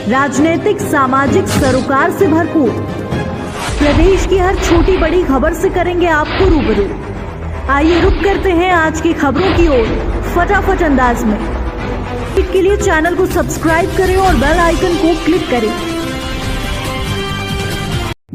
राजनीतिक सामाजिक सरोकार से भरपूर। प्रदेश की हर छोटी बड़ी खबर से करेंगे आपको रूबरू। आइए रुक करते हैं आज की खबरों की ओर फटाफट अंदाज में। इसके लिए चैनल को सब्सक्राइब करें और बेल आइकन को क्लिक करें।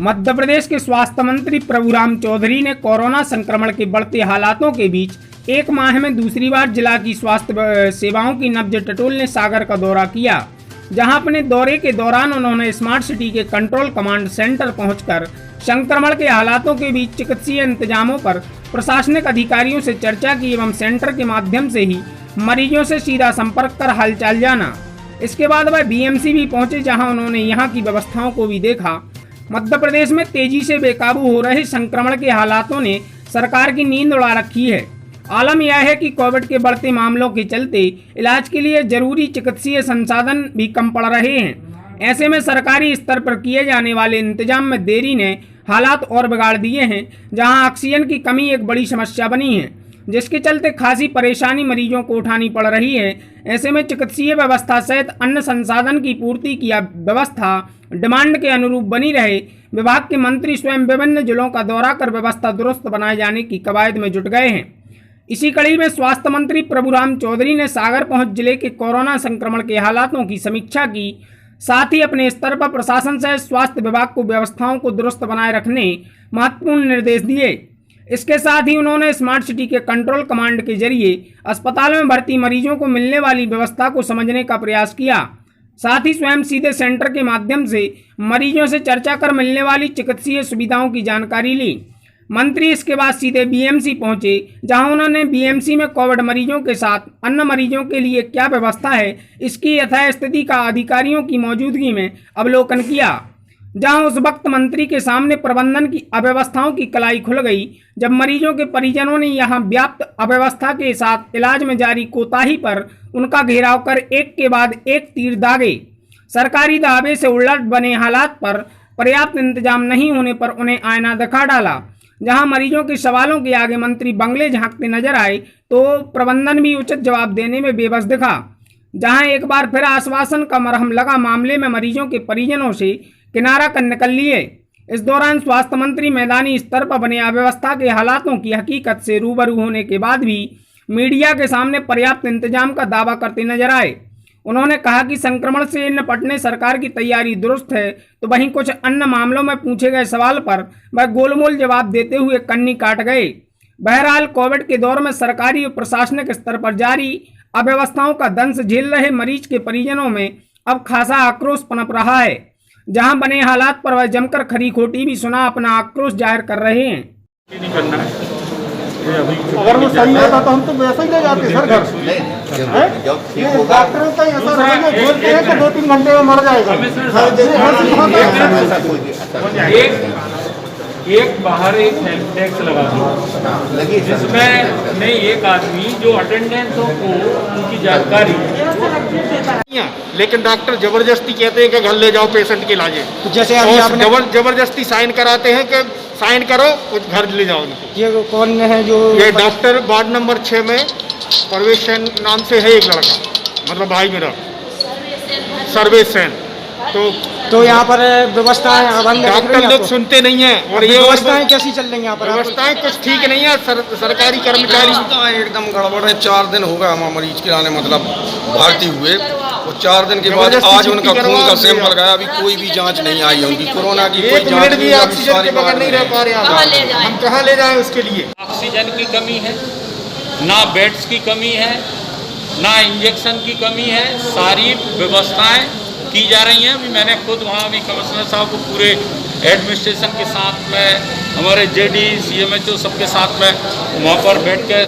मध्य प्रदेश के स्वास्थ्य मंत्री प्रभुराम चौधरी ने कोरोना संक्रमण के बढ़ते हालातों के बीच एक माह में दूसरी बार जिला की स्वास्थ्य सेवाओं की नब्ज टटोलने सागर का दौरा किया, जहां अपने दौरे के दौरान उन्होंने स्मार्ट सिटी के कंट्रोल कमांड सेंटर पहुंचकर संक्रमण के हालातों के बीच चिकित्सीय इंतजामों पर प्रशासनिक अधिकारियों से चर्चा की एवं सेंटर के माध्यम से ही मरीजों से सीधा संपर्क कर हालचाल जाना। इसके बाद वह बीएमसी भी पहुंचे, जहां उन्होंने यहां की व्यवस्थाओं को भी देखा। मध्य प्रदेश में तेजी से बेकाबू हो रहे संक्रमण के हालातों ने सरकार की नींद उड़ा रखी है। आलम यह है कि कोविड के बढ़ते मामलों के चलते इलाज के लिए जरूरी चिकित्सीय संसाधन भी कम पड़ रहे हैं। ऐसे में सरकारी स्तर पर किए जाने वाले इंतजाम में देरी ने हालात और बिगाड़ दिए हैं, जहां ऑक्सीजन की कमी एक बड़ी समस्या बनी है, जिसके चलते खासी परेशानी मरीजों को उठानी पड़ रही है। ऐसे में चिकित्सीय व्यवस्था सहित अन्य संसाधन की पूर्ति की व्यवस्था डिमांड के अनुरूप बनी रहे, विभाग के मंत्री स्वयं विभिन्न जिलों का दौरा कर व्यवस्था दुरुस्त बनाए जाने की कवायद में जुट गए हैं। इसी कड़ी में स्वास्थ्य मंत्री प्रभुराम चौधरी ने सागर पहुंच जिले के कोरोना संक्रमण के हालातों की समीक्षा की, साथ ही अपने स्तर पर प्रशासन सहित स्वास्थ्य विभाग को व्यवस्थाओं को दुरुस्त बनाए रखने महत्वपूर्ण निर्देश दिए। इसके साथ ही उन्होंने स्मार्ट सिटी के कंट्रोल कमांड के जरिए अस्पताल में भर्ती मरीजों को मिलने वाली व्यवस्था को समझने का प्रयास किया। साथ ही स्वयं सीधे सेंटर के माध्यम से मरीजों से चर्चा कर मिलने वाली चिकित्सीय सुविधाओं की जानकारी ली। मंत्री इसके बाद सीधे बीएमसी पहुंचे, जहां उन्होंने बीएमसी में कोविड मरीजों के साथ अन्य मरीजों के लिए क्या व्यवस्था है, इसकी यथास्थिति का अधिकारियों की मौजूदगी में अवलोकन किया। जहां उस वक्त मंत्री के सामने प्रबंधन की अव्यवस्थाओं की कलाई खुल गई, जब मरीजों के परिजनों ने यहां व्याप्त अव्यवस्था के साथ इलाज में जारी कोताही पर उनका घेराव कर एक के बाद एक तीर दागे। सरकारी दावे से उलट बने हालात पर पर्याप्त इंतजाम नहीं होने पर उन्हें आईना दिखा डाला। जहां मरीजों के सवालों के आगे मंत्री बंगले झांकते नजर आए, तो प्रबंधन भी उचित जवाब देने में बेबस दिखा। जहां एक बार फिर आश्वासन का मरहम लगा मामले में मरीजों के परिजनों से किनारा कर निकल लिए। इस दौरान स्वास्थ्य मंत्री मैदानी स्तर पर बने अव्यवस्था के हालातों की हकीकत से रूबरू होने के बाद भी मीडिया के सामने पर्याप्त इंतजाम का दावा करते नजर आए। उन्होंने कहा कि संक्रमण से निपटने सरकार की तैयारी दुरुस्त है, तो वहीं कुछ अन्य मामलों में पूछे गए सवाल पर वह गोलमोल जवाब देते हुए कन्नी काट गए। बहरहाल कोविड के दौर में सरकारी और प्रशासनिक स्तर पर जारी अव्यवस्थाओं का दंश झेल रहे मरीज के परिजनों में अब खासा आक्रोश पनप रहा है। जहां बने हालात पर वह जमकर खरी खोटी भी सुना अपना आक्रोश जाहिर कर रहे हैं। अगर वो सही होता तो हम तो वैसे ही ले जाते सर घर। डॉक्टरों का ऐसा रहेगा बोलते हैं कि 2-3 घंटे में मर जाएगा। एक बाहर एक हेल्प डेस्क लगा दो, जिसमें नहीं एक आदमी जो अटेंडेंस हो को उनकी जानकारी, लेकिन डॉक्टर जबरदस्ती कहते हैं कि घर ले जाओ पेशेंट के इलाज। तो जैसे जबरदस्ती साइन कराते हैं कि साइन करो और घर ले जाओ उनको। ये कौन है जो? ये डॉक्टर वार्ड नंबर 6 में परवेश सेन नाम से है एक लड़का, मतलब भाई मेरा, सर्वेश सेन। तो यहाँ पर व्यवस्थाएं डॉक्टर लोग सुनते नहीं है, और ये व्यवस्थाएं कैसी चल रही हैं यहाँ पर? व्यवस्थाएं कुछ ठीक नहीं है। सरकारी कर्मचारी एकदम गड़बड़ है। 4 दिन हो गया हमारे मरीज के आने, मतलब भर्ती हुए, और 4 दिन के बाद आज उनका खून का सैंपल गया। अभी कोई भी जांच नहीं आई है उनकी, कोरोना की कोई जांच नहीं। ऑक्सीजन के बगैर नहीं रह पा रहे हैं, हम कहाँ ले जाएं उसके लिए? ऑक्सीजन की कमी है, ना बेड्स की कमी है, ना इंजेक्शन की कमी है। सारी व्यवस्थाएं की जा रही हैं। अभी मैंने खुद वहाँ भी कमिश्नर साहब को पूरे एडमिनिस्ट्रेशन के साथ में, हमारे जेडी CMHO सबके साथ में वहाँ पर बैठ के